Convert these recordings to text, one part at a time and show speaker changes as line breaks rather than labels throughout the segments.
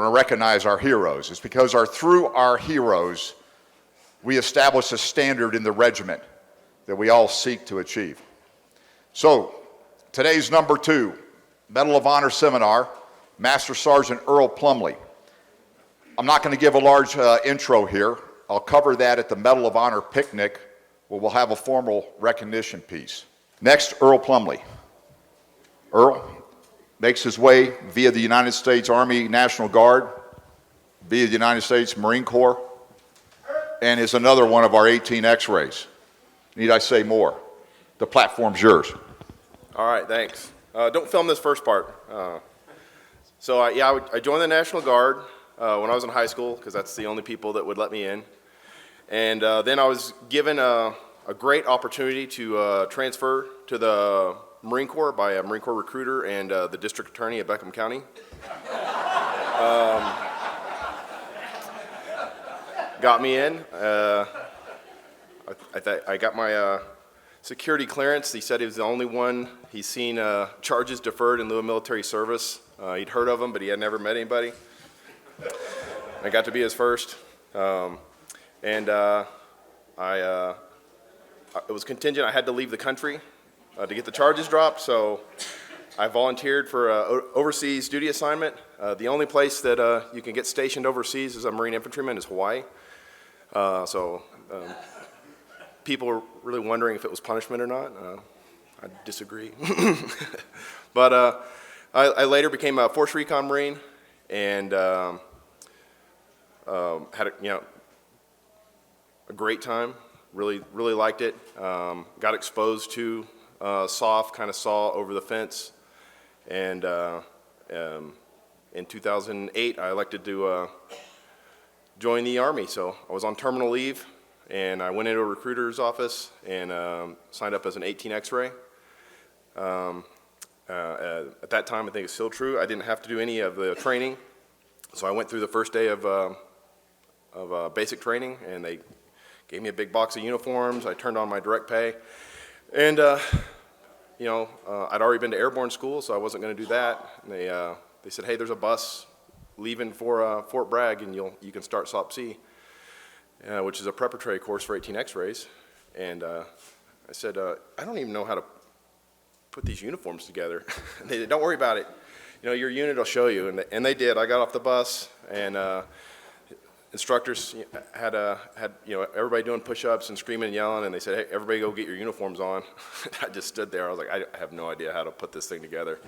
want to recognize our heroes. It's because through our heroes, we establish a standard in the regiment that we all seek to achieve. So, today's number 2, Medal of Honor seminar, Master Sergeant Earl Plumley. I'm not going to give a large intro here. I'll cover that at the Medal of Honor picnic, where we'll have a formal recognition piece. Next, Earl Plumley. Earl makes his way via the United States Army National Guard, via the United States Marine Corps, and is another one of our 18 X-rays. Need I say more? The platform's yours.
All right, thanks. Don't film this first part. I joined the National Guard when I was in high school, because that's the only people that would let me in. And then I was given a great opportunity to transfer to the Marine Corps by a Marine Corps recruiter and the district attorney of Beckham County. Got me in. I got my security clearance. He said he was the only one he's seen charges deferred in lieu of military service. He'd heard of them, but he had never met anybody. I got to be his first. It was contingent. I had to leave the country to get the charges dropped, so I volunteered for an overseas duty assignment. The only place that you can get stationed overseas as a Marine infantryman is Hawaii. People were really wondering if it was punishment or not. I disagree. But I later became a Force Recon Marine and had a great time. Really liked it. Got exposed to SOF, kind of saw over the fence. And in 2008, I elected to join the Army. So I was on terminal leave, and I went into a recruiter's office and signed up as an 18 X-ray. At that time, I think it's still true, I didn't have to do any of the training. So I went through the first day of basic training, and they gave me a big box of uniforms. I turned on my direct pay. And, I'd already been to airborne school, so I wasn't going to do that. And they said, hey, there's a bus leaving for Fort Bragg, and you can start SOP-C, which is a preparatory course for 18 X-rays. And I said, I don't even know how to put these uniforms together. And they said, don't worry about it. Your unit will show you. And they did. I got off the bus, and instructors had everybody doing push-ups and screaming and yelling, and they said, hey, everybody go get your uniforms on. I just stood there. I was like, I have no idea how to put this thing together.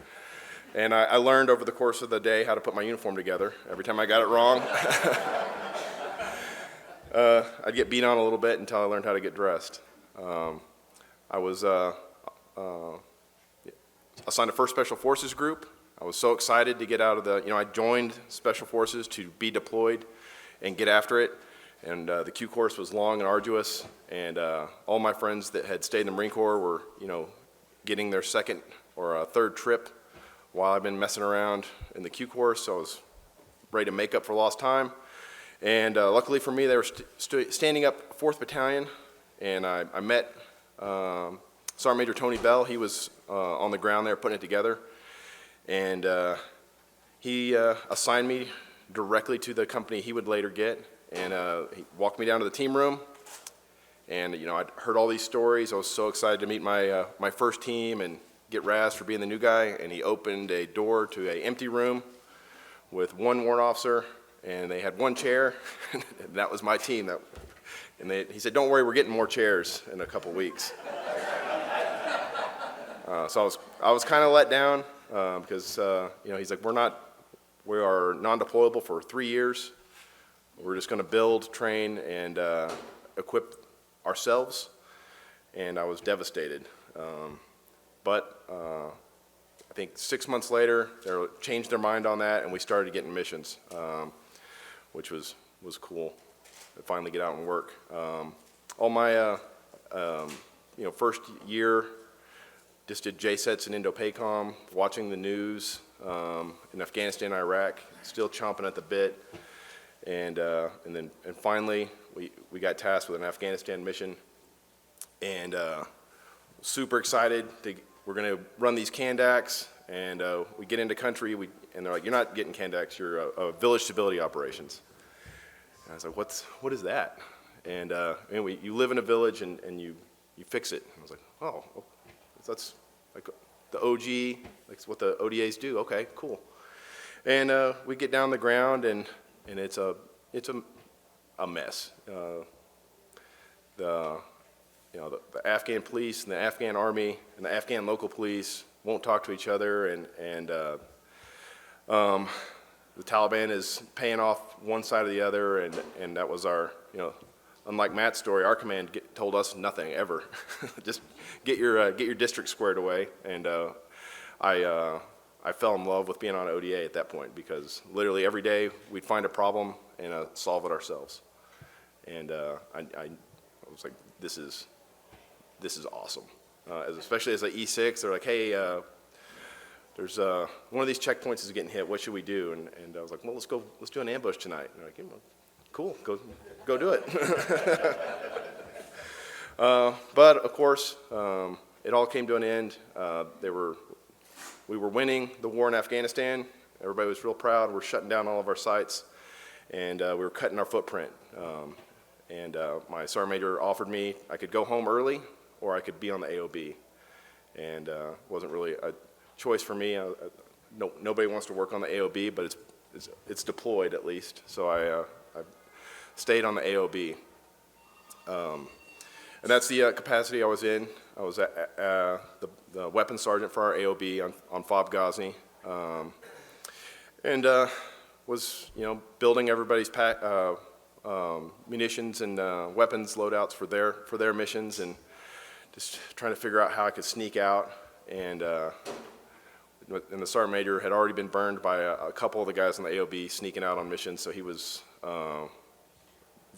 And I learned over the course of the day how to put my uniform together. Every time I got it wrong, I'd get beat on a little bit until I learned how to get dressed. I was assigned a 1st Special Forces group. I was so excited to get out of I joined Special Forces to be deployed and get after it. And the Q course was long and arduous, and all my friends that had stayed in the Marine Corps were, getting their 2nd or 3rd trip while I've been messing around in the Q course, so I was ready to make up for lost time. And luckily for me, they were standing up 4th Battalion, and I met Sergeant Major Tony Bell. He was on the ground there putting it together, and he assigned me directly to the company he would later get, and he walked me down to the team room, and I'd heard all these stories. I was so excited to meet my my first team and get razzed for being the new guy, and he opened a door to an empty room with one warrant officer, and they had one chair, and that was my team. He said, don't worry, we're getting more chairs in a couple weeks. So I was kind of let down because he's like, we are non-deployable for 3 years. We're just going to build, train, and equip ourselves. And I was devastated. But I think 6 months later, they changed their mind on that, and we started getting missions, which was cool to finally get out and work. All my first year, just did JSETs in Indo-PACOM, watching the news in Afghanistan, Iraq, still chomping at the bit, and finally we got tasked with an Afghanistan mission, and super excited. We're going to run these Kandaks, and we get into country. We and they're like, you're not getting Candex, you're a village stability operations. And I was like, what is that? And anyway, you live in a village and you fix it. And I was like, oh, that's like the OG, like what the ODAs do. Okay, cool. And we get down the ground and it's a mess. The Afghan police and the Afghan army and the Afghan local police won't talk to each other, and the Taliban is paying off one side or the other, and that was our, unlike Matt's story, our command told us nothing ever. Just get your district squared away, and I fell in love with being on ODA at that point, because literally every day we'd find a problem and solve it ourselves, and I was like, this is awesome. Especially as an E6, they're like, hey, there's one of these checkpoints is getting hit. What should we do? And I was like, well, let's do an ambush tonight. And they're like, yeah, cool, go do it. But of course, it all came to an end. We were winning the war in Afghanistan. Everybody was real proud. We're shutting down all of our sites, and we were cutting our footprint. My sergeant major offered me I could go home early or I could be on the AOB, and wasn't really a choice for me. Nobody wants to work on the AOB, but it's deployed at least, so I stayed on the AOB. And that's the capacity I was in. I was the weapons sergeant for our AOB on FOB Ghazni, and was building everybody's munitions and weapons loadouts for their missions, and just trying to figure out how I could sneak out. And the sergeant major had already been burned by a couple of the guys on the AOB sneaking out on missions, so he was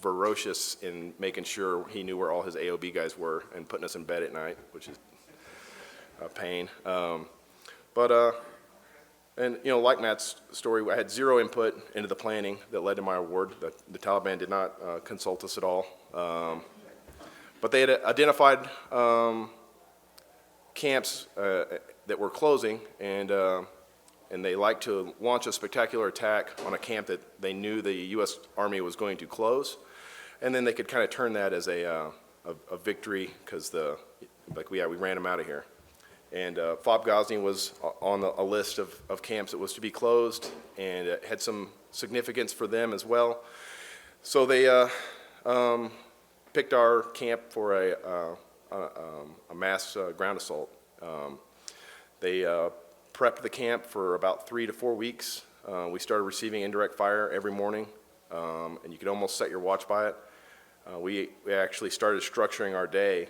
ferocious in making sure he knew where all his AOB guys were and putting us in bed at night, which is a pain. And like Matt's story, I had zero input into the planning that led to my award. The Taliban did not consult us at all. But they had identified camps that were closing, and they liked to launch a spectacular attack on a camp that they knew the U.S. Army was going to close, and then they could kind of turn that as a victory, because we ran them out of here. And FOB Ghazni was on a list of camps that was to be closed, and it had some significance for them as well. So they picked our camp for a mass ground assault. They prepped the camp for about 3 to 4 weeks. We started receiving indirect fire every morning, and you could almost set your watch by it. We actually started structuring our day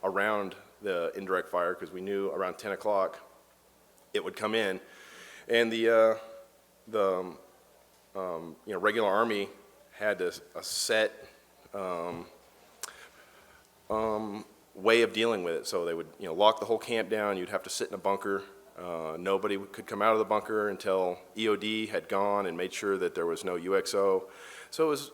around the indirect fire, because we knew around 10 o'clock it would come in, and the regular army had a set way of dealing with it. So they would lock the whole camp down. You'd have to sit in a bunker. Nobody could come out of the bunker until EOD had gone and made sure that there was no UXO. So it was,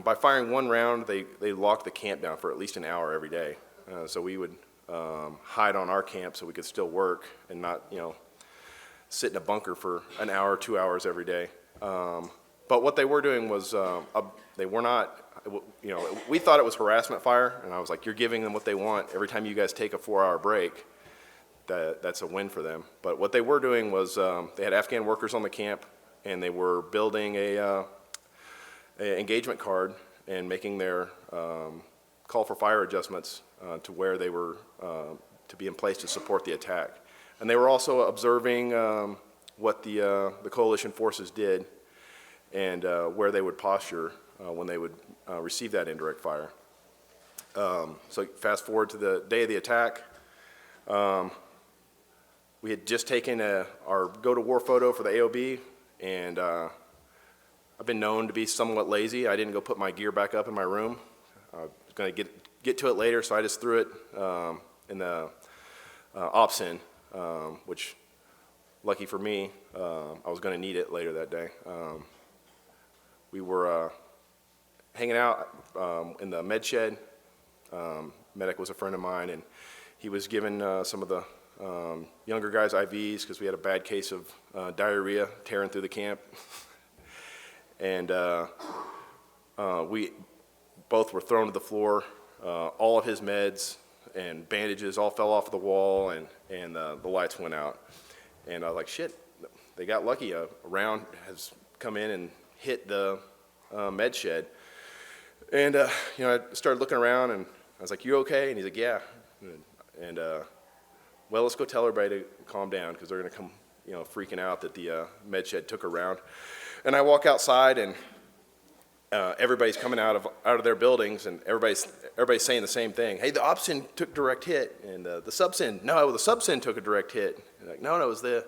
by firing one round, they locked the camp down for at least an hour every day. So we would hide on our camp so we could still work and not, sit in a bunker for an hour, 2 hours every day. But what they were doing was, they were not, we thought it was harassment fire, and I was like, you're giving them what they want. Every time you guys take a 4-hour break, that's a win for them. But what they were doing was, they had Afghan workers on the camp, and they were building a engagement card and making their call for fire adjustments to where they were to be in place to support the attack. And they were also observing what the coalition forces did, and where they would posture when they would receive that indirect fire. So fast forward to the day of the attack. We had just taken our go-to-war photo for the AOB, and I've been known to be somewhat lazy. I didn't go put my gear back up in my room. I was going to get to it later, so I just threw it in the ops in, which, lucky for me, I was going to need it later that day. We were hanging out in the med shed. Medic was a friend of mine, and he was given some of the younger guys IVs because we had a bad case of diarrhea tearing through the camp. And we both were thrown to the floor. All of his meds and bandages all fell off the wall, and the lights went out. And I was like, shit, they got lucky. A round has come in and hit the med shed. And I started looking around, and I was like, you okay? And he's like, yeah. And well, let's go tell everybody to calm down because they're going to come, freaking out that the med shed took a round. And I walk outside, and everybody's coming out of their buildings, and everybody's saying the same thing. Hey, the OPSIN took direct hit, and the SUBSIN, no, the SUBSIN took a direct hit. And like, no, it was the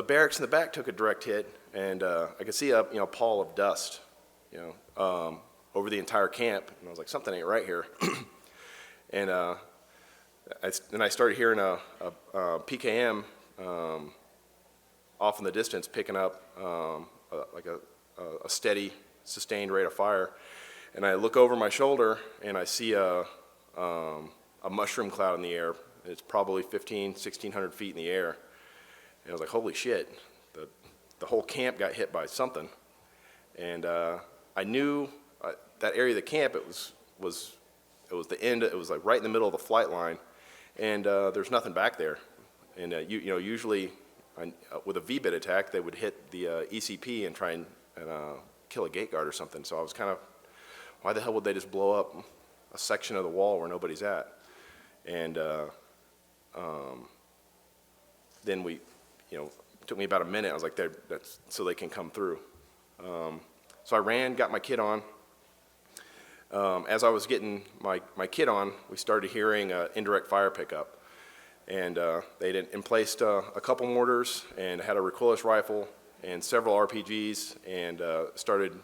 barracks in the back took a direct hit, and I could see a pall of dust, over the entire camp, and I was like, something ain't right here. And I started hearing a PKM off in the distance picking up like a steady, sustained rate of fire. And I look over my shoulder and I see a mushroom cloud in the air. It's probably 1,600 feet in the air. And I was like, holy shit, the whole camp got hit by something. And I knew that area of the camp, it was the end, it was like right in the middle of the flight line. And there's nothing back there. And usually with a V-bit attack, they would hit the ECP and try and kill a gate guard or something. So I was kind of, why the hell would they just blow up a section of the wall where nobody's at? And then we, it took me about a minute. I was like, that's so they can come through. So I ran, got my kit on. As I was getting my kit on, we started hearing indirect fire pickup. And they'd emplaced a couple mortars and had a recoilless rifle and several RPGs and started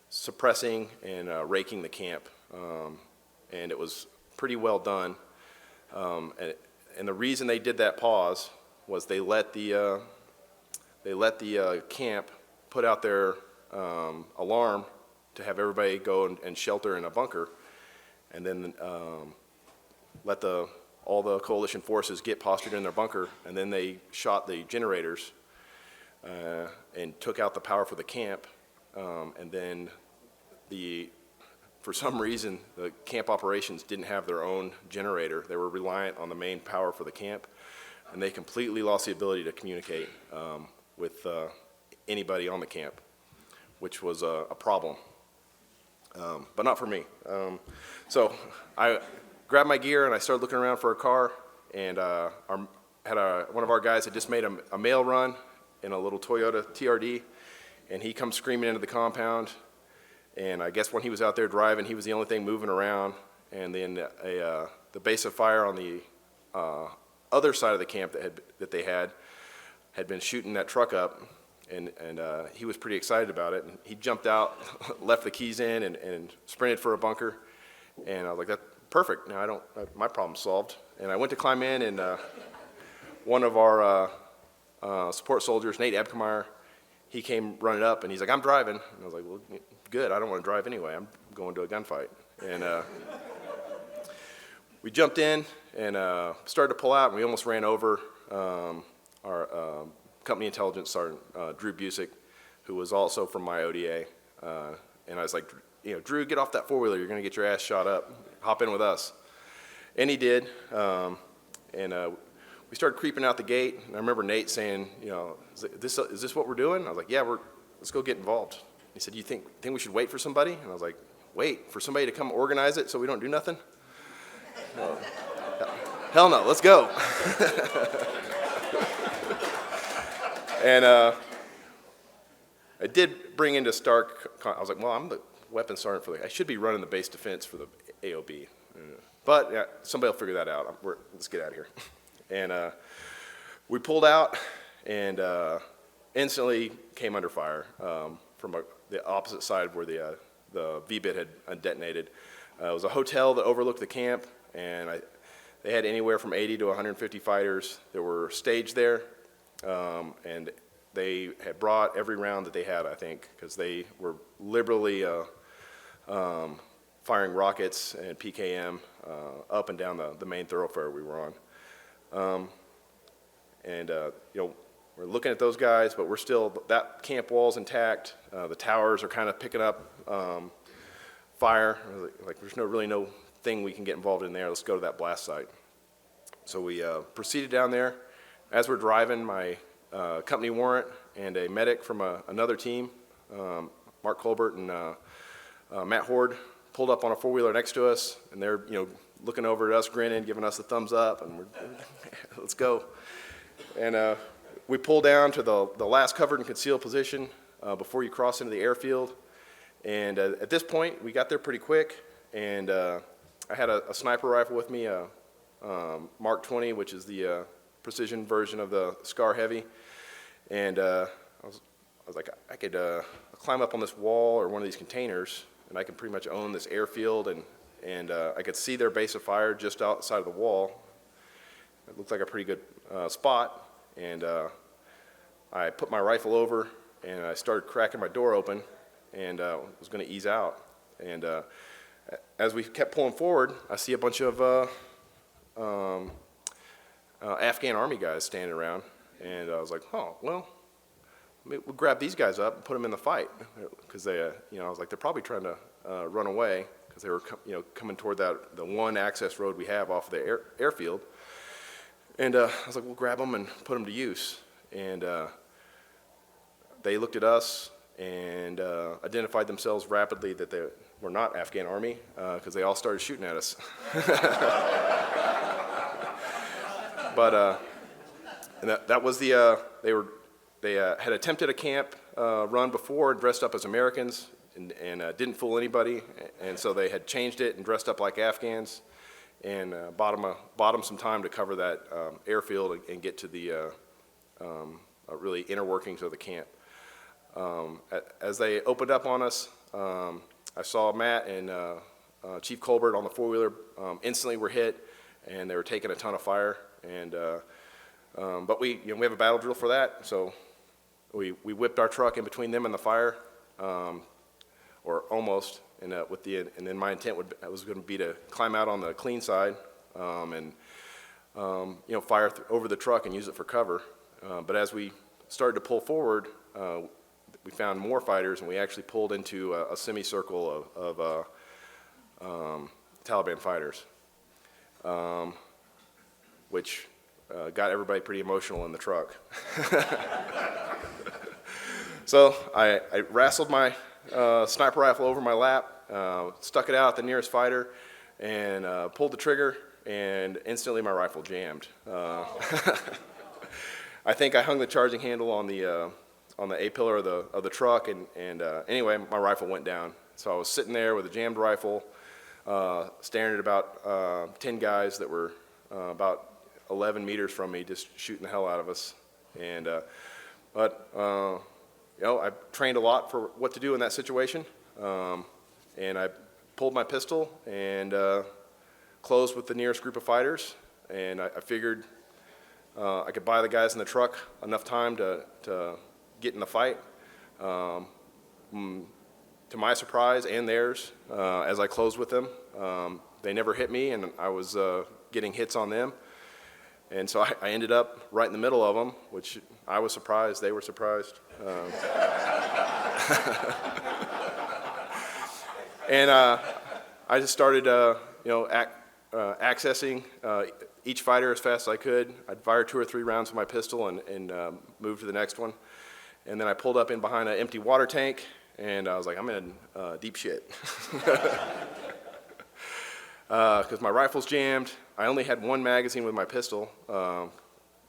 suppressing and raking the camp. And it was pretty well done. And the reason they did that pause was they let the camp put out their alarm to have everybody go and shelter in a bunker, and then let all the coalition forces get postured in their bunker, and then they shot the generators and took out the power for the camp, and then for some reason the camp operations didn't have their own generator. They were reliant on the main power for the camp, and they completely lost the ability to communicate with anybody on the camp, which was a problem. But not for me. So I grabbed my gear and I started looking around for a car, and one of our guys had just made a mail run in a little Toyota TRD, and he comes screaming into the compound, and I guess when he was out there driving, he was the only thing moving around, and then the base of fire on the other side of the camp that they had been shooting that truck up. And he was pretty excited about it. And he jumped out, left the keys in, and sprinted for a bunker. And I was like, "That's perfect. Now my problem's solved." And I went to climb in, and one of our support soldiers, Nate Abkemeyer, he came running up, and he's like, "I'm driving." And I was like, "Well, good. I don't want to drive anyway. I'm going to a gunfight." And we jumped in and started to pull out, and we almost ran over our Company Intelligence Sergeant Drew Busick, who was also from my ODA, and I was like, Drew, get off that four-wheeler. You're going to get your ass shot up. Hop in with us. And he did, and we started creeping out the gate. And I remember Nate saying, is this what we're doing? I was like, yeah, let's go get involved. He said, you think we should wait for somebody? And I was like, wait for somebody to come organize it so we don't do nothing? Hell no, let's go. And I did bring into stark, I was like, well, I'm the weapons sergeant I should be running the base defense for the AOB. But yeah, somebody will figure that out. Let's get out of here. And we pulled out and instantly came under fire from the opposite side where the V-bit had detonated. It was a hotel that overlooked the camp, and they had anywhere from 80 to 150 fighters that were staged there. And they had brought every round that they had, I think, because they were liberally firing rockets and PKM up and down the main thoroughfare we were on. We're looking at those guys, but we're still, that camp wall's intact. The towers are kind of picking up fire. Like there's really no thing we can get involved in there. Let's go to that blast site. So we proceeded down there. As we're driving, my company warrant and a medic from another team, Mark Colbert and Matt Horde, pulled up on a four-wheeler next to us, and they're looking over at us, grinning, giving us the thumbs up, and we're let's go. And we pull down to the last covered and concealed position before you cross into the airfield. And at this point, we got there pretty quick, and I had a sniper rifle with me, Mark 20, which is the precision version of the Scar Heavy. And I was like, I could climb up on this wall or one of these containers, and I can pretty much own this airfield, and I could see their base of fire just outside of the wall. It looked like a pretty good spot, and I put my rifle over, and I started cracking my door open, and was going to ease out. And as we kept pulling forward, I see a bunch of Afghan Army guys standing around, and I was like, oh, well, we'll grab these guys up and put them in the fight, because they, I was like, they're probably trying to run away, because they were, coming toward the one access road we have off of the airfield. And I was like, we'll grab them and put them to use. And they looked at us and identified themselves rapidly that they were not Afghan Army, because they all started shooting at us. But and that was the they had attempted a camp run before and dressed up as Americans, and didn't fool anybody, and so they had changed it and dressed up like Afghans, and bought them some time to cover that airfield and get to the really inner workings of the camp. As they opened up on us, I saw Matt and Chief Colbert on the four-wheeler instantly were hit, and they were taking a ton of fire. And but we have a battle drill for that, so we whipped our truck in between them and the fire, or almost. And and then my intent was going to be to climb out on the clean side, and fire over the truck and use it for cover. But as we started to pull forward, we found more fighters, and we actually pulled into a semicircle of Taliban fighters, which got everybody pretty emotional in the truck. So I wrestled my sniper rifle over my lap, stuck it out at the nearest fighter, and pulled the trigger, and instantly my rifle jammed. I think I hung the charging handle on the A-pillar of the truck, and anyway, my rifle went down. So I was sitting there with a jammed rifle, staring at about 10 guys that were about 11 meters from me, just shooting the hell out of us. And I trained a lot for what to do in that situation, and I pulled my pistol and closed with the nearest group of fighters, and I figured I could buy the guys in the truck enough time to get in the fight. To my surprise and theirs, as I closed with them, they never hit me, and I was getting hits on them. And so I ended up right in the middle of them, which I was surprised, they were surprised. And I just started, accessing each fighter as fast as I could. I'd fire 2 or 3 rounds with my pistol and move to the next one. And then I pulled up in behind an empty water tank, and I was like, I'm in deep shit. Because my rifle's jammed. I only had 1 magazine with my pistol,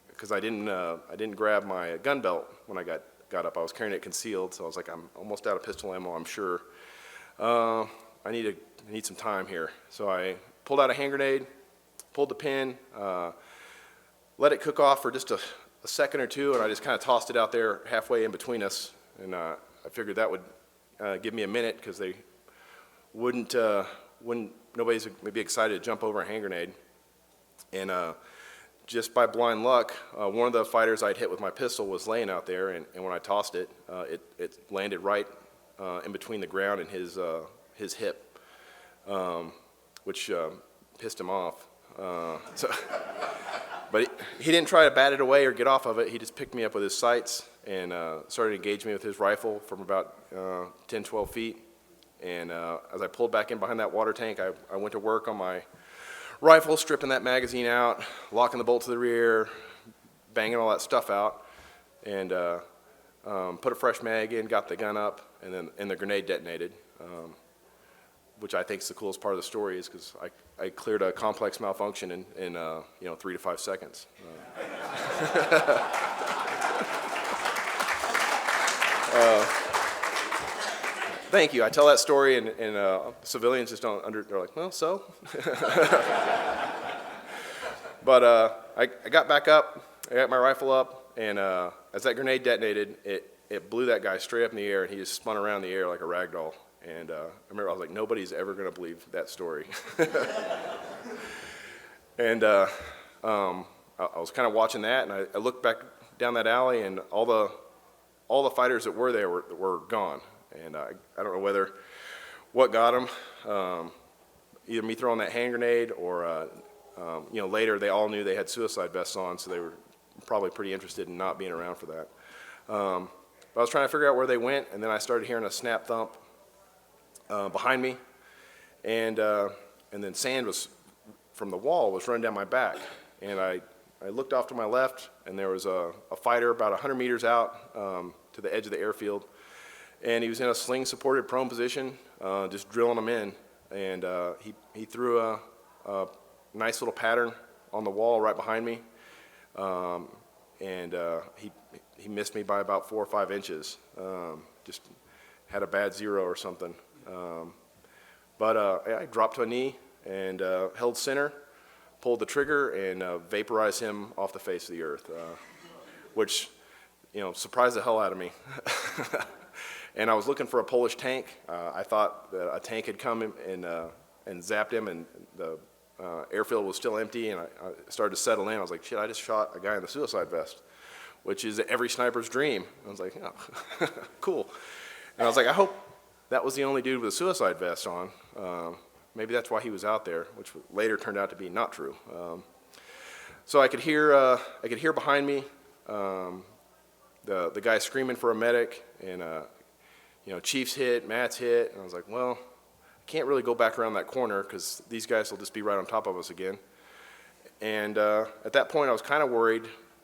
because I didn't grab my gun belt when I got up. I was carrying it concealed, so I was like, I'm almost out of pistol ammo, I'm sure. I need some time here. So I pulled out a hand grenade, pulled the pin, let it cook off for just a second or two, and I just kind of tossed it out there halfway in between us. And I figured that would give me a minute, because they nobody's maybe excited to jump over a hand grenade. And just by blind luck, one of the fighters I'd hit with my pistol was laying out there, and when I tossed it, it landed right in between the ground and his hip. which pissed him off. But he didn't try to bat it away or get off of it. He just picked me up with his sights and started engaging me with his rifle from about 10, 12 feet. And as I pulled back in behind that water tank, I went to work on my rifle, stripping that magazine out, locking the bolt to the rear, banging all that stuff out, and put a fresh mag in, got the gun up, and the grenade detonated, which I think is the coolest part of the story, is because I cleared a complex malfunction in 3 to 5 seconds. Thank you. I tell that story, and civilians just don't they're like, well, so? But I got back up, I got my rifle up, and as that grenade detonated, it blew that guy straight up in the air, and he just spun around in the air like a rag doll. And I remember I was like, nobody's ever going to believe that story. And I was kind of watching that, and I looked back down that alley, and all the fighters that were there were gone. And I don't know what got them, either me throwing that hand grenade or, later they all knew they had suicide vests on, so they were probably pretty interested in not being around for that. But I was trying to figure out where they went, and then I started hearing a snap thump behind me, and then sand from the wall was running down my back. And I looked off to my left, and there was a fighter about 100 meters out to the edge of the airfield. And he was in a sling-supported prone position, just drilling them in. And he threw a nice little pattern on the wall right behind me. And he missed me by about 4 or 5 inches. Just had a bad zero or something. But I dropped to a knee and held center, pulled the trigger, and vaporized him off the face of the earth, which surprised the hell out of me. And I was looking for a Polish tank. I thought that a tank had come and zapped him, and the airfield was still empty, and I started to settle in. I was like, shit, I just shot a guy in the suicide vest, which is every sniper's dream. I was like, oh, cool. And I was like, I hope that was the only dude with a suicide vest on. Maybe that's why he was out there, which later turned out to be not true. So I could hear behind me the guy screaming for a medic, and Chief's hit, Matt's hit, and I was like, well, I can't really go back around that corner because these guys will just be right on top of us again. And at that point, I was kind of worried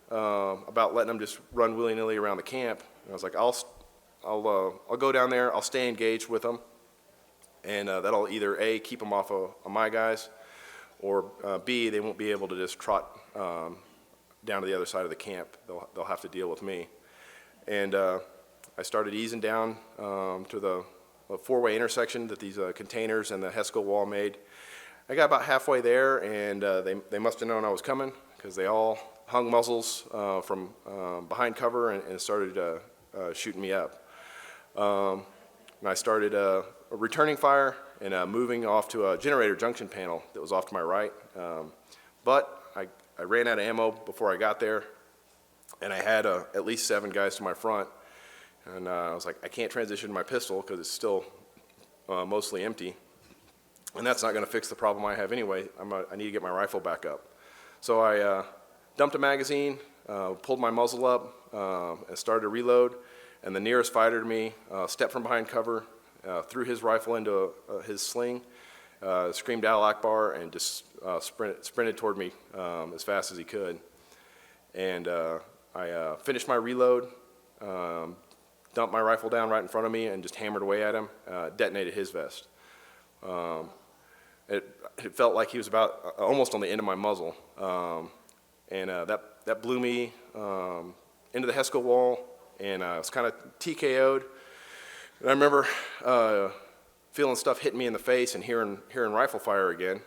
about letting them just run willy-nilly around the camp. And I was like, I'll go down there, I'll stay engaged with them, and that'll either A, keep them off of my guys, or B, they won't be able to just trot down to the other side of the camp. They'll have to deal with me. And I started easing down to the four-way intersection that these containers and the Hesco wall made. I got about halfway there, and they must have known I was coming, because they all hung muzzles from behind cover and started shooting me up. And I started returning fire and moving off to a generator junction panel that was off to my right. But I ran out of ammo before I got there, and I had at least 7 guys to my front. And I was like, I can't transition to my pistol because it's still mostly empty. And that's not going to fix the problem I have anyway. I need to get my rifle back up. So I dumped a magazine, pulled my muzzle up, and started to reload. And the nearest fighter to me stepped from behind cover, threw his rifle into his sling, screamed Al Akbar, and just sprinted toward me as fast as he could. And I finished my reload, dumped my rifle down right in front of me, and just hammered away at him, detonated his vest. It felt like he was about almost on the end of my muzzle. And that blew me into the Hesco wall, and I was kind of TKO'd. And I remember feeling stuff hitting me in the face and hearing rifle fire again.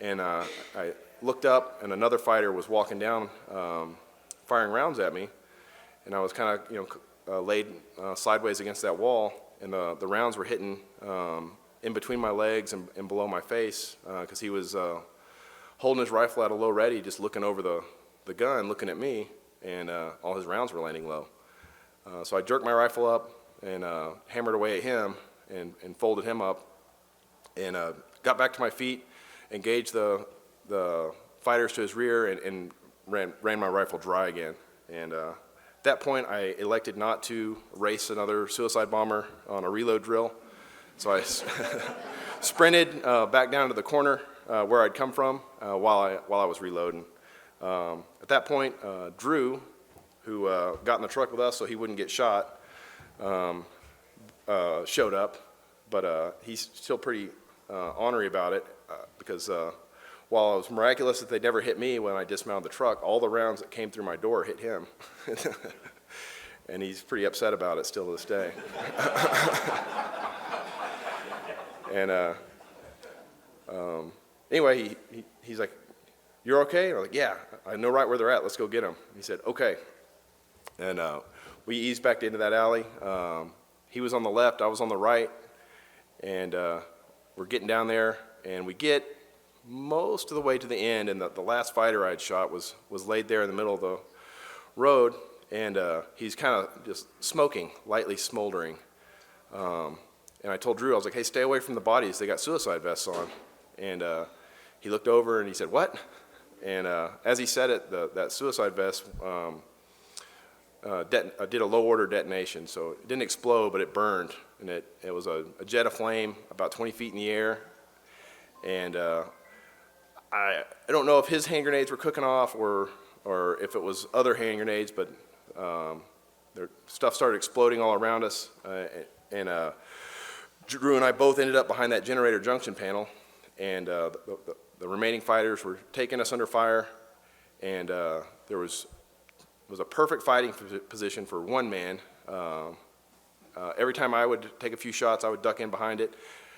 And I looked up, and another fighter was walking down, firing rounds at me. And I was kind of laid sideways against that wall, and the rounds were hitting in between my legs and below my face, because he was holding his rifle at a low ready, just looking over the gun, looking at me, and all his rounds were landing low. So I jerked my rifle up and hammered away at him and folded him up. and got back to my feet, engaged the fighters to his rear, and ran my rifle dry again. And at that point, I elected not to race another suicide bomber on a reload drill. So I sprinted back down to the corner where I'd come from while I was reloading. At that point, Drew, who got in the truck with us so he wouldn't get shot, showed up, but he's still pretty ornery about it because while it was miraculous that they never hit me when I dismounted the truck, all the rounds that came through my door hit him. And he's pretty upset about it still to this day. And anyway, he's like, "You're okay?" And I'm like, "Yeah, I know right where they're at. Let's go get them." He said, "Okay." And we eased back into that alley. He was on the left, I was on the right, and we're getting down there, and we get most of the way to the end, and the last fighter I had shot was laid there in the middle of the road, and he's kind of just smoking, lightly smoldering. And I told Drew, I was like, "Hey, stay away from the bodies. They got suicide vests on." And he looked over and he said, "What?" And as he said it, that suicide vest did a low-order detonation. So it didn't explode, but it burned. And it was a jet of flame about 20 feet in the air. And I don't know if his hand grenades were cooking off or if it was other hand grenades, but their stuff started exploding all around us. And Drew and I both ended up behind that generator junction panel, and the remaining fighters were taking us under fire, and it was a perfect fighting position for one man. Every time I would take a few shots, I would duck in behind it,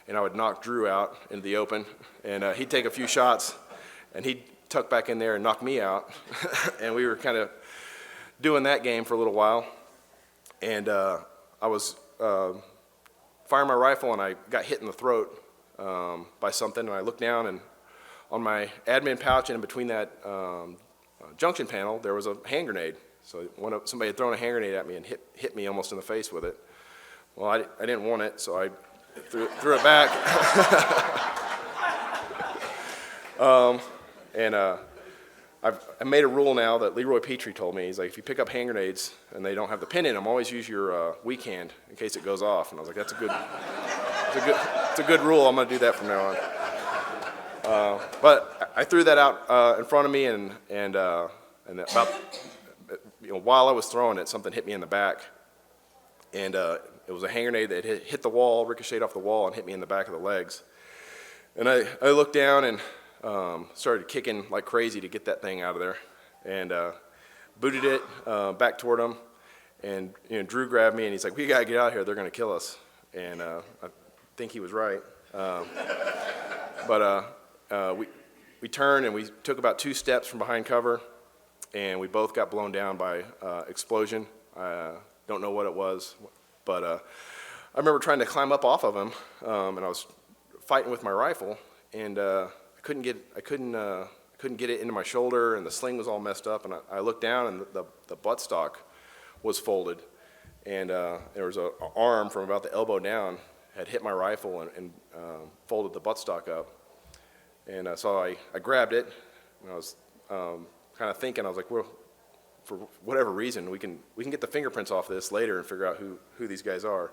and I would knock Drew out into the open, and he'd take a few shots, and he'd tuck back in there and knock me out. And we were kind of doing that game for a little while, and I was firing my rifle, and I got hit in the throat by something, and I looked down, and on my admin pouch and in between that junction panel, there was a hand grenade. So somebody had thrown a hand grenade at me and hit me almost in the face with it. Well, I didn't want it, so I threw it back. I made a rule now that Leroy Petrie told me. He's like, if you pick up hand grenades and they don't have the pin in them, always use your weak hand in case it goes off. And I was like, that's a good rule. I'm going to do that from now on. But I threw that out in front of me, and about while I was throwing it, something hit me in the back, and it was a hand grenade that hit the wall, ricocheted off the wall, and hit me in the back of the legs. And I looked down and started kicking like crazy to get that thing out of there, and booted it back toward him. And Drew grabbed me and he's like, "We gotta get out of here. They're gonna kill us." And I think he was right. But we turned and we took about 2 steps from behind cover, and we both got blown down by explosion. Don't know what it was, but I remember trying to climb up off of him, and I was fighting with my rifle, and I couldn't get it into my shoulder, and the sling was all messed up. And I looked down, and the buttstock was folded, and there was an arm from about the elbow down had hit my rifle and folded the buttstock up. And so I grabbed it, and I was kind of thinking, I was like, well, for whatever reason, we can get the fingerprints off this later and figure out who these guys are,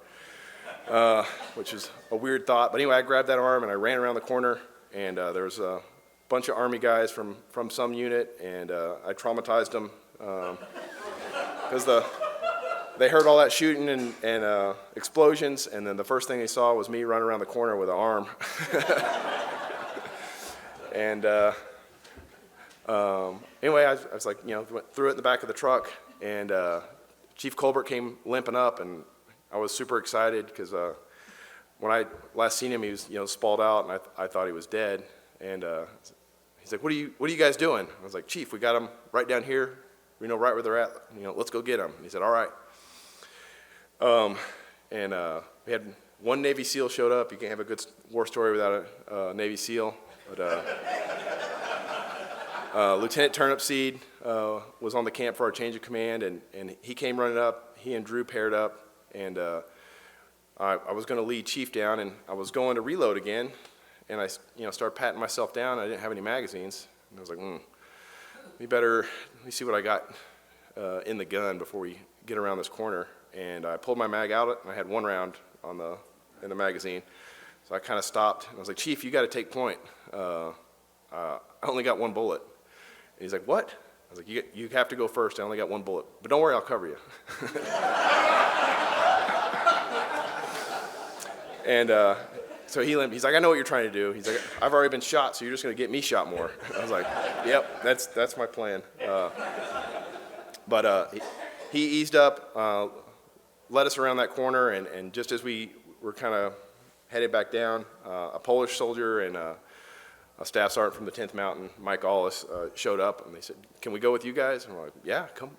which is a weird thought. But anyway, I grabbed that arm and I ran around the corner, and there was a bunch of Army guys from some unit, and I traumatized them because they heard all that shooting and explosions, and then the first thing they saw was me running around the corner with an arm. And anyway, I was like, threw it in the back of the truck, and Chief Colbert came limping up, and I was super excited because when I last seen him, he was spalled out, and I thought he was dead. And he's like, "What are you guys doing?" I was like, "Chief, we got them right down here. We know right where they're at. Let's go get them." And he said, "All right." And we had one Navy SEAL showed up. You can't have a good war story without a Navy SEAL. But Lieutenant Turnipseed was on the camp for our change of command, and he came running up. He and Drew paired up, and I was going to lead Chief down, and I was going to reload again, and I started patting myself down. I didn't have any magazines, and I was like, let me see what I got in the gun before we get around this corner. And I pulled my mag out, and I had 1 round in the magazine. So I kind of stopped, and I was like, Chief, you got to take point. I only got 1 bullet. And he's like, what? I was like, you have to go first. I only got 1 bullet. But don't worry, I'll cover you. And so he's like, I know what you're trying to do. He's like, I've already been shot, so you're just going to get me shot more. I was like, yep, that's my plan. But he eased up, led us around that corner, and just as we were kind of headed back down, a Polish soldier and a staff sergeant from the 10th Mountain, Mike Allis, showed up, and they said, can we go with you guys? And we're like, yeah, come,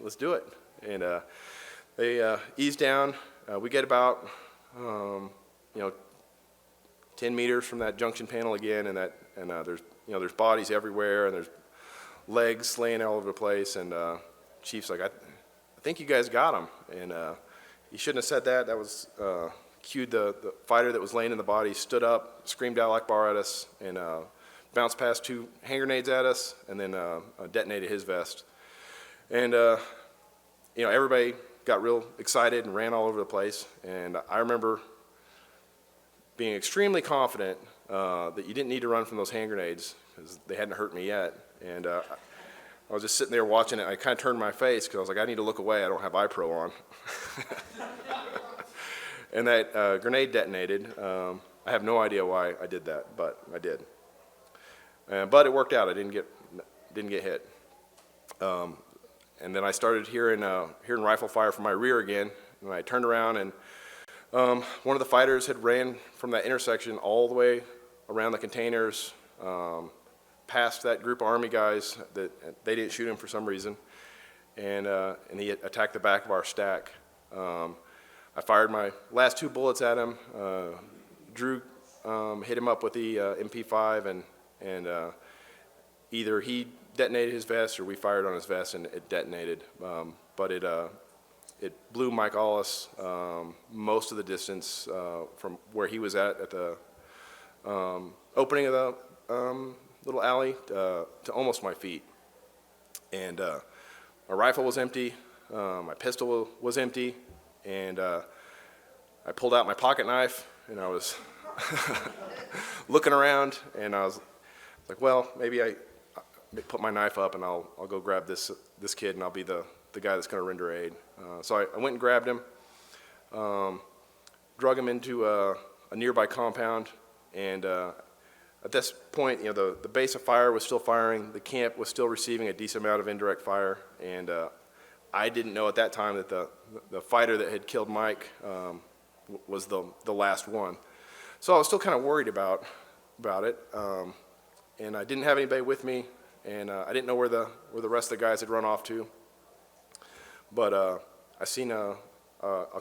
let's do it. And they eased down. We get about 10 meters from that junction panel again, and there's bodies everywhere, and there's legs laying all over the place, and Chief's like, I think you guys got him. And he shouldn't have said that. That was cued the fighter that was laying in the body, stood up, screamed "Allah Akbar" at us, and bounced past 2 hand grenades at us, and then detonated his vest. And everybody got real excited and ran all over the place. And I remember being extremely confident that you didn't need to run from those hand grenades because they hadn't hurt me yet. And I was just sitting there watching it. I kind of turned my face because I was like, I need to look away. I don't have eye pro on. And that grenade detonated. I have no idea why I did that, but I did. But it worked out. I didn't get hit. And then I started hearing rifle fire from my rear again, and I turned around, and one of the fighters had ran from that intersection all the way around the containers, past that group of Army guys that they didn't shoot him for some reason, and he attacked the back of our stack. I fired my last 2 bullets at him. Drew hit him up with the MP5, and either he detonated his vest or we fired on his vest and it detonated. But it blew Mike Allis most of the distance from where he was at the opening of the little alley to almost my feet. And my rifle was empty, my pistol was empty, and I pulled out my pocket knife, and I was looking around, and I was like, well, maybe I put my knife up and I'll go grab this kid, and I'll be the guy that's going to render aid. So I went and grabbed him, drug him into a nearby compound, and at this point, the base of fire was still firing. The camp was still receiving a decent amount of indirect fire, and I didn't know at that time that the fighter that had killed Mike was the last one. So I was still kind of worried about it, and I didn't have anybody with me, and I didn't know where the rest of the guys had run off to. But I seen a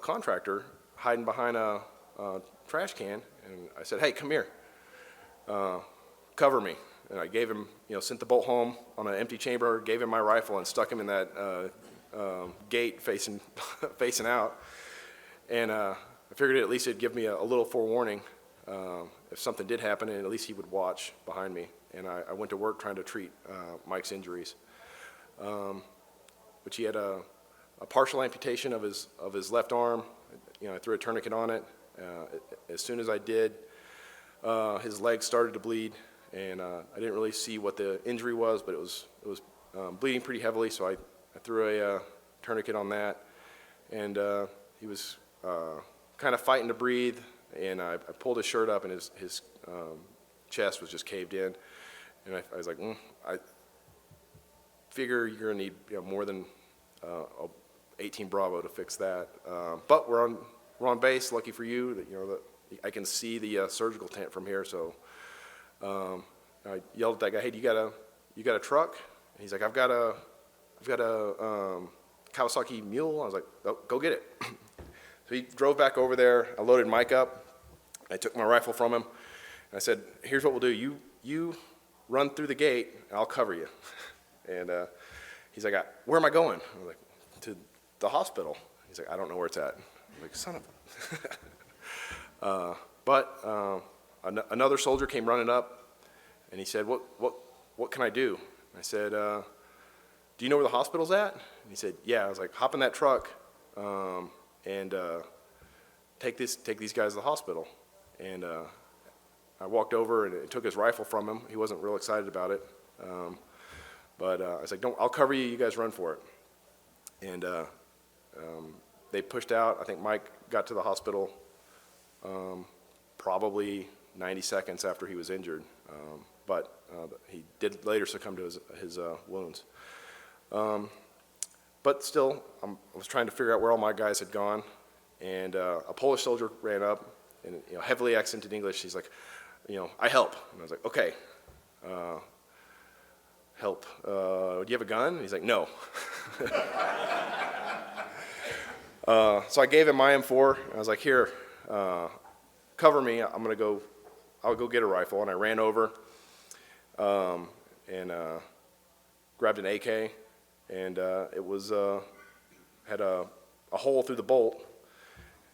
contractor hiding behind a trash can, and I said, "Hey, come here, cover me." And I gave him, sent the bolt home on an empty chamber, gave him my rifle, and stuck him in that gate facing out. And I figured at least it'd give me a little forewarning if something did happen, and at least he would watch behind me. And I went to work trying to treat Mike's injuries, which he had a partial amputation of his left arm. I threw a tourniquet on it. As soon as I did, his leg started to bleed, and I didn't really see what the injury was, but it was bleeding pretty heavily. So I threw a tourniquet on that, and he was kind of fighting to breathe. And I pulled his shirt up, and his chest was just caved in. And I was like, I figure you're gonna need more than 18 Bravo to fix that. But we're on base. Lucky for you, that I can see the surgical tent from here. So I yelled at that guy, "Hey, you got a truck?" And he's like, I've got a Kawasaki Mule. I was like, "Oh, go get it." So he drove back over there. I loaded Mike up. I took my rifle from him, and I said, "Here's what we'll do. You run through the gate, and I'll cover you." And he's like, "Where am I going?" I was like, "To the hospital." He's like, "I don't know where it's at." I'm like, "Son of a..." But another soldier came running up, and he said, what can I do? And I said, do you know where the hospital's at? And he said, yeah. I was like, hop in that truck and take these guys to the hospital. And I walked over and took his rifle from him. He wasn't real excited about it. But I was like, I'll cover you, you guys run for it. And they pushed out. I think Mike got to the hospital probably 90 seconds after he was injured. But he did later succumb to his wounds. But still, I was trying to figure out where all my guys had gone. And a Polish soldier ran up and heavily accented English. He's like, I help. And I was like, okay. Help. Do you have a gun? And he's like, no. So I gave him my M4. And I was like, here, cover me. I'll go get a rifle. And I ran over and grabbed an AK. And it was had a hole through the bolt,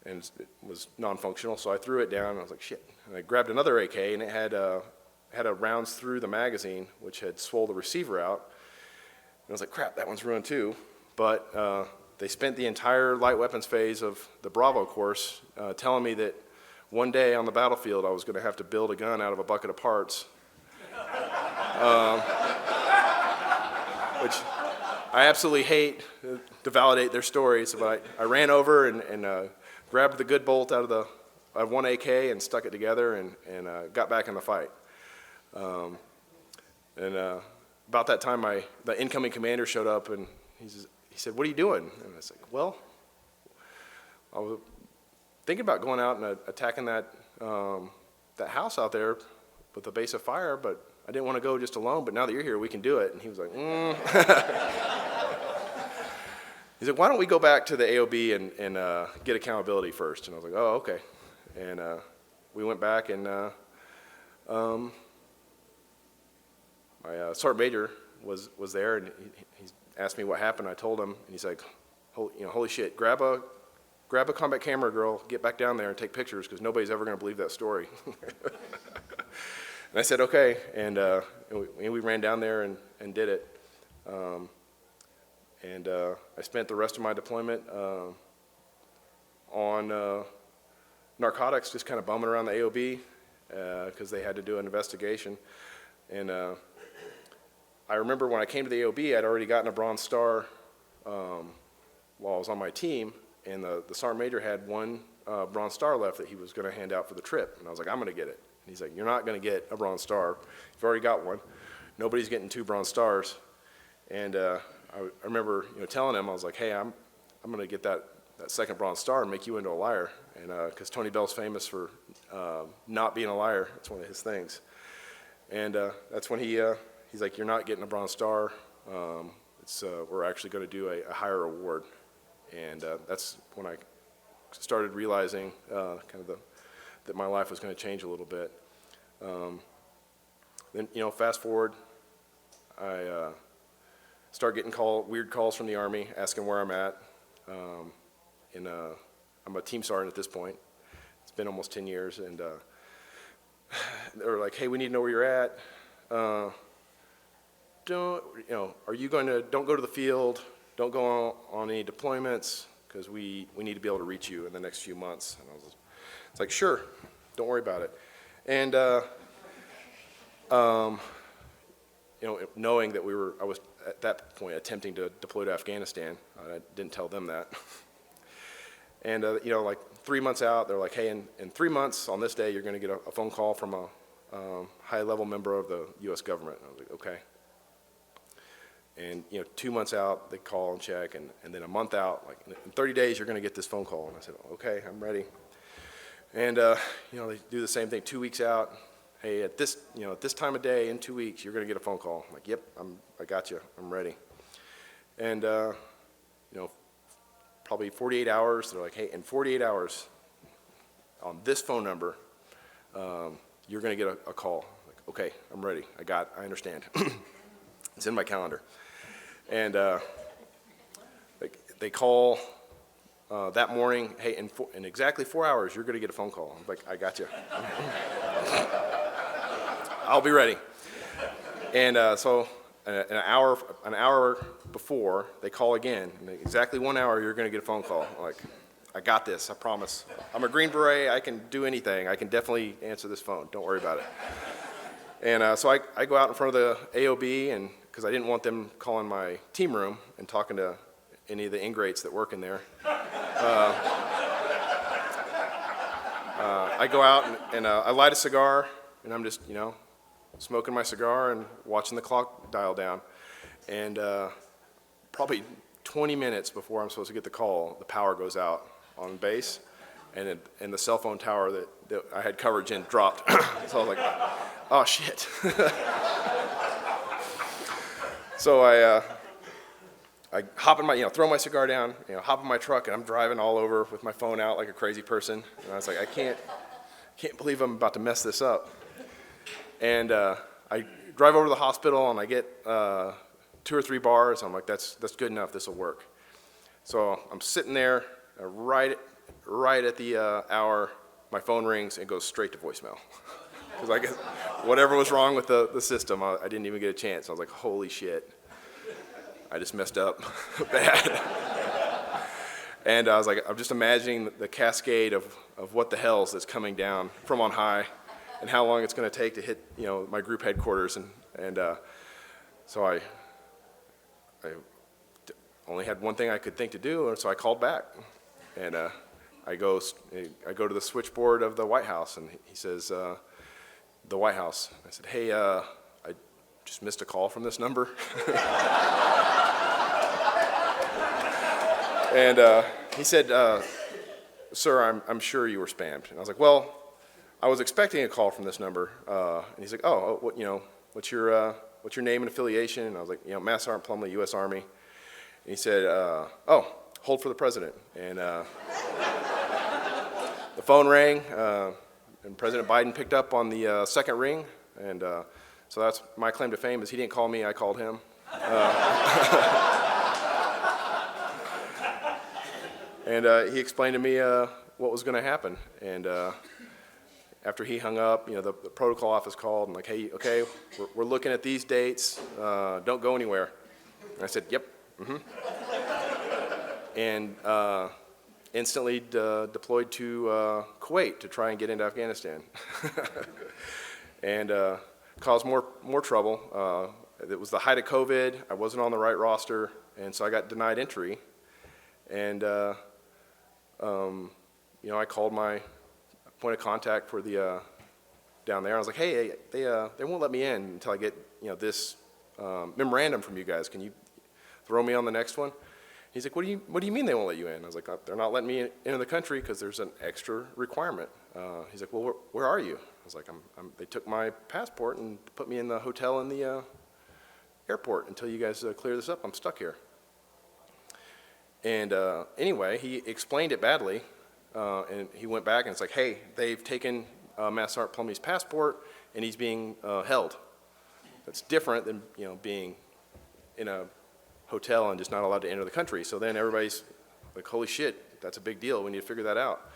and it was non-functional. So I threw it down. And I was like, shit. And I grabbed another AK, and it had a rounds through the magazine, which had swole the receiver out. And I was like, crap, that one's ruined too. But they spent the entire light weapons phase of the Bravo course telling me that one day on the battlefield I was going to have to build a gun out of a bucket of parts. Which I absolutely hate to validate their stories, but I ran over and grabbed the good bolt out of one AK and stuck it together and got back in the fight. About that time, the incoming commander showed up, and he said, what are you doing? And I was like, well, I was thinking about going out and attacking that house out there with a base of fire, but I didn't want to go just alone, but now that you're here, we can do it. And he was like, He's like, why don't we go back to the AOB and get accountability first? And I was like, oh, okay. And we went back, and my sergeant major was there, and he asked me what happened. I told him, and he's like, holy shit, grab a combat camera, girl, get back down there and take pictures, because nobody's ever going to believe that story. And I said, okay, and we ran down there and did it. I spent the rest of my deployment on narcotics, just kind of bumming around the AOB because they had to do an investigation. And I remember when I came to the AOB, I'd already gotten a Bronze Star while I was on my team, and the Sergeant Major had one Bronze Star left that he was going to hand out for the trip. And I was like, I'm going to get it. And he's like, you're not going to get a Bronze Star. You've already got one. Nobody's getting 2 Bronze Stars. And I remember telling him, I was like, hey, I'm going to get that second Bronze Star and make you into a liar. And because Tony Bell's famous for not being a liar. That's one of his things. And that's when he's like, you're not getting a Bronze Star. We're actually going to do a higher award. And that's when I started realizing that my life was going to change a little bit. Then, fast forward, I start getting weird calls from the Army asking where I'm at. I'm a team sergeant at this point. It's been almost 10 years, and they were like, hey, we need to know where you're at. Don't go to the field, don't go on any deployments, because we need to be able to reach you in the next few months. And it's like, sure, don't worry about it. And knowing that I was at that point attempting to deploy to Afghanistan, I didn't tell them that. And like 3 months out, they're like, hey, in 3 months on this day, you're going to get a phone call from a high-level member of the U.S. government. And I was like, okay. And 2 months out, they call and check, and then a month out, like in 30 days, you're going to get this phone call. And I said, okay, I'm ready. And they do the same thing. 2 weeks out, hey, at this time of day in 2 weeks, you're going to get a phone call. I'm like, yep, I got you. I'm ready. And probably 48 hours, they're like, hey, in 48 hours, on this phone number, you're going to get a call. I'm like, okay, I'm ready. I understand. It's in my calendar. And they call that morning, hey, in exactly 4 hours, you're going to get a phone call. I'm like, I got you. I'll be ready. And so an hour before, they call again. And exactly 1 hour, you're going to get a phone call. I'm like, I got this, I promise. I'm a Green Beret, I can do anything. I can definitely answer this phone, don't worry about it. And so I go out in front of the AOB, and because I didn't want them calling my team room and talking to any of the ingrates that work in there. I go out and I light a cigar, and I'm just, smoking my cigar and watching the clock dial down. And probably 20 minutes before I'm supposed to get the call, the power goes out on base, and the cell phone tower that I had coverage in dropped. So I was like, oh shit. So I hop in throw my cigar down, hop in my truck, and I'm driving all over with my phone out like a crazy person. And I was like, I can't believe I'm about to mess this up. And I drive over to the hospital, and I get 2 or 3 bars. I'm like, that's good enough. This will work. So I'm sitting there, right at the hour, my phone rings and goes straight to voicemail. Because I guess whatever was wrong with the system, I didn't even get a chance. I was like, holy shit. I just messed up bad. And I was like, I'm just imagining the cascade of what the hell's that's coming down from on high, and how long it's going to take to hit, my group headquarters. And so I only had one thing I could think to do, and so I called back. And I go to the switchboard of the White House, and he says, the White House. I said, hey, I just missed a call from this number. And he said, sir, I'm sure you were spammed. And I was like, well, I was expecting a call from this number. And he's like, what's your name and affiliation? And I was like, Master Sergeant Plumley, U.S. Army. And he said, hold for the president. And the phone rang, and President Biden picked up on the second ring. And so that's my claim to fame, is he didn't call me, I called him. And he explained to me what was going to happen. And after he hung up, the protocol office called and like, hey, okay, we're looking at these dates. Don't go anywhere. And I said, yep. And instantly deployed to Kuwait to try and get into Afghanistan. And caused more trouble. It was the height of COVID. I wasn't on the right roster, and so I got denied entry. And I called my point of contact for the down there. I was like, hey, they won't let me in until I get this memorandum from you guys. Can you throw me on the next one? He's like, what do you mean they won't let you in? I was like, they're not letting me into the country because there's an extra requirement. He's like, well, where are you? I was like, they took my passport and put me in the hotel in the airport until you guys clear this up. I'm stuck here. And anyway, he explained it badly, and he went back and it's like, hey, they've taken Master Sergeant Plumlee's passport and he's being held. That's different than being in a hotel and just not allowed to enter the country. So then everybody's like, holy shit, that's a big deal. We need to figure that out.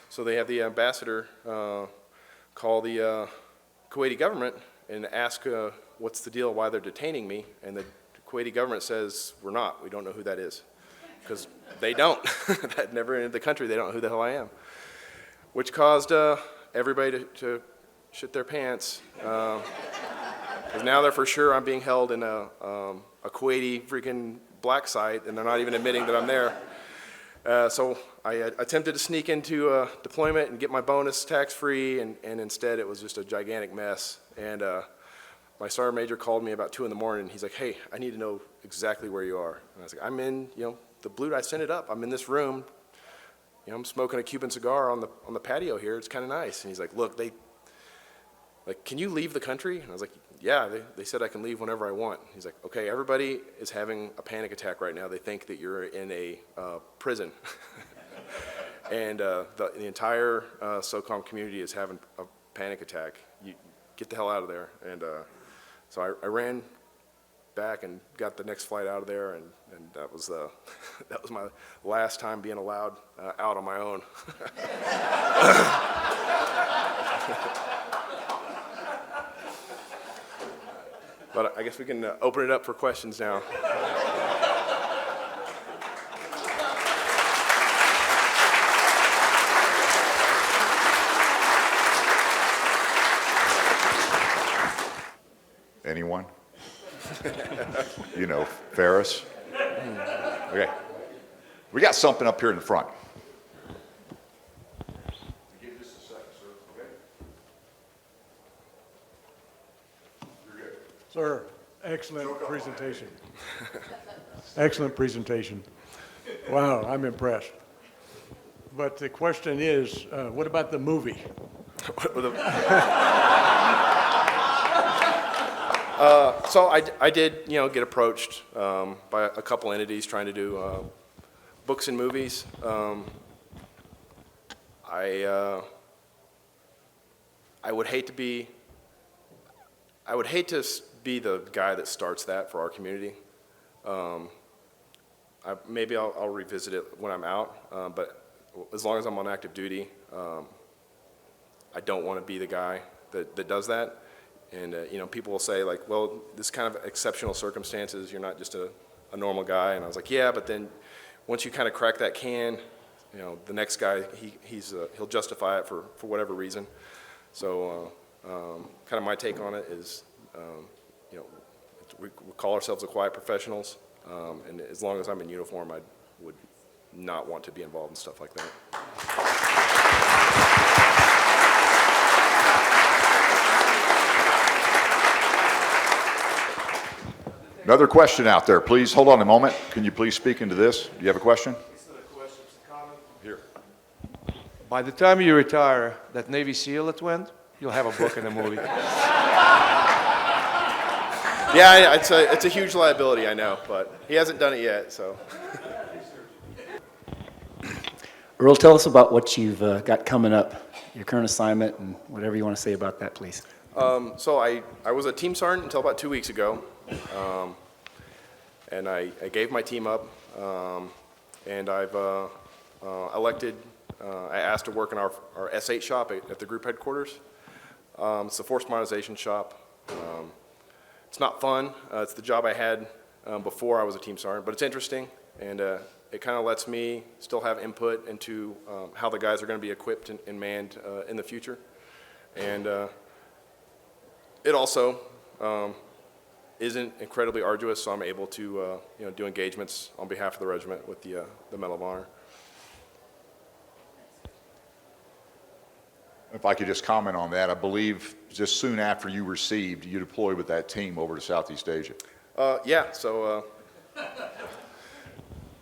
So they have the ambassador call the Kuwaiti government and ask what's the deal, why they're detaining me. And the Kuwaiti government says, we're not. We don't know who that is. Because they don't. That never entered the country. They don't know who the hell I am. Which caused everybody to shit their pants. Because now they're for sure I'm being held in a Kuwaiti freaking black site, and they're not even admitting that I'm there. So I attempted to sneak into deployment and get my bonus tax-free, and instead it was just a gigantic mess. And my sergeant major called me about 2 in the morning. He's like, hey, I need to know exactly where you are. And I was like, I'm in, the blue, I sent it up. I'm in this room. I'm smoking a Cuban cigar on the patio here. It's kind of nice. And he's like, look, can you leave the country? And I was like, yeah, they said I can leave whenever I want. He's like, okay, everybody is having a panic attack right now. They think that you're in a prison. And the entire SOCOM community is having a panic attack. You get the hell out of there. And so I ran back and got the next flight out of there, and that was my last time being allowed out on my own. But I guess we can open it up for questions now.
Anyone? You know, Ferris? Okay. We got something up here in the front. Give just a second, sir. Okay? You're good.
Sir, excellent presentation. Excellent presentation. Wow, I'm impressed. But the question is, what about the movie?
So I did, get approached by a couple entities trying to do books and movies. I would hate to be the guy that starts that for our community. Maybe I'll revisit it when I'm out, but as long as I'm on active duty, I don't want to be the guy that does that. And, people will say, like, well, this kind of exceptional circumstances, you're not just a normal guy. And I was like, yeah, but then once you kind of crack that can, the next guy, he'll justify it for whatever reason. So kind of my take on it is, we call ourselves the quiet professionals. And as long as I'm in uniform, I would not want to be involved in stuff like that.
Another question out there, please. Hold on a moment. Can you please speak into this? Do you have a question?
It's not a question, it's a comment.
Here.
By the time you retire, that Navy SEAL that went, you'll have a book and a movie.
Yeah, it's a huge liability, I know, but he hasn't done it yet, so.
Earl, tell us about what you've got coming up, your current assignment, and whatever you want to say about that, please.
So I was a team sergeant until about 2 weeks ago, and I gave my team up, and I've elected, I asked to work in our S8 shop at the group headquarters. It's a force modernization shop. It's not fun. It's the job I had before I was a team sergeant, but it's interesting, and it kind of lets me still have input into how the guys are going to be equipped and manned in the future. And it also isn't incredibly arduous, so I'm able to do engagements on behalf of the regiment with the Medal of Honor.
If I could just comment on that, I believe just soon after you received, you deployed with that team over to Southeast Asia.
Yeah, so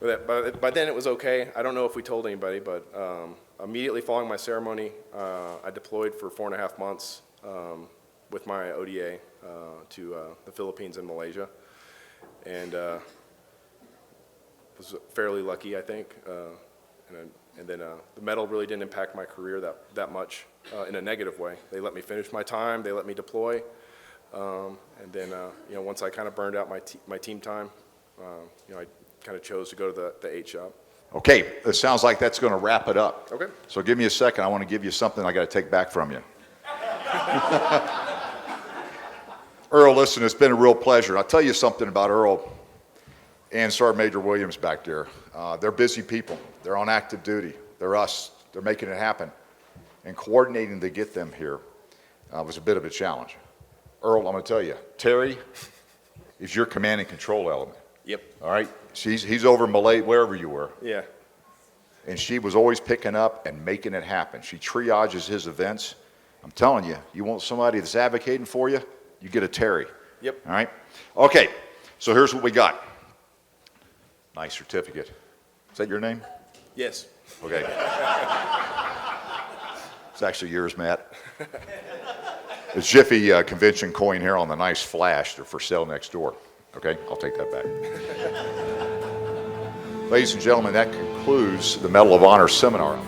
by then it was okay. I don't know if we told anybody, but immediately following my ceremony, I deployed for 4.5 months with my ODA to the Philippines and Malaysia, and was fairly lucky, I think. And then the medal really didn't impact my career that much in a negative way. They let me finish my time. They let me deploy, and then once I kind of burned out my team time, I kind of chose to go to the 8 shop.
Okay, it sounds like that's going to wrap it up.
Okay.
So give me a second. I want to give you something I got to take back from you. Earl, listen, it's been a real pleasure. I'll tell you something about Earl and Sergeant Major Williams back there. They're busy people. They're on active duty. They're us. They're making it happen. And coordinating to get them here was a bit of a challenge. Earl, I'm going to tell you, Terry is your command and control element.
Yep.
All right? He's over Malay, wherever you were.
Yeah.
And she was always picking up and making it happen. She triages his events. I'm telling you, you want somebody that's advocating for you, you get a Terry.
Yep.
All right? Okay, so here's what we got. Nice certificate. Is that your name?
Yes.
Okay. It's actually yours, Matt. It's Jiffy convention coin here on the nice flash. They're for sale next door. Okay, I'll take that back. Ladies and gentlemen, that concludes the Medal of Honor seminar.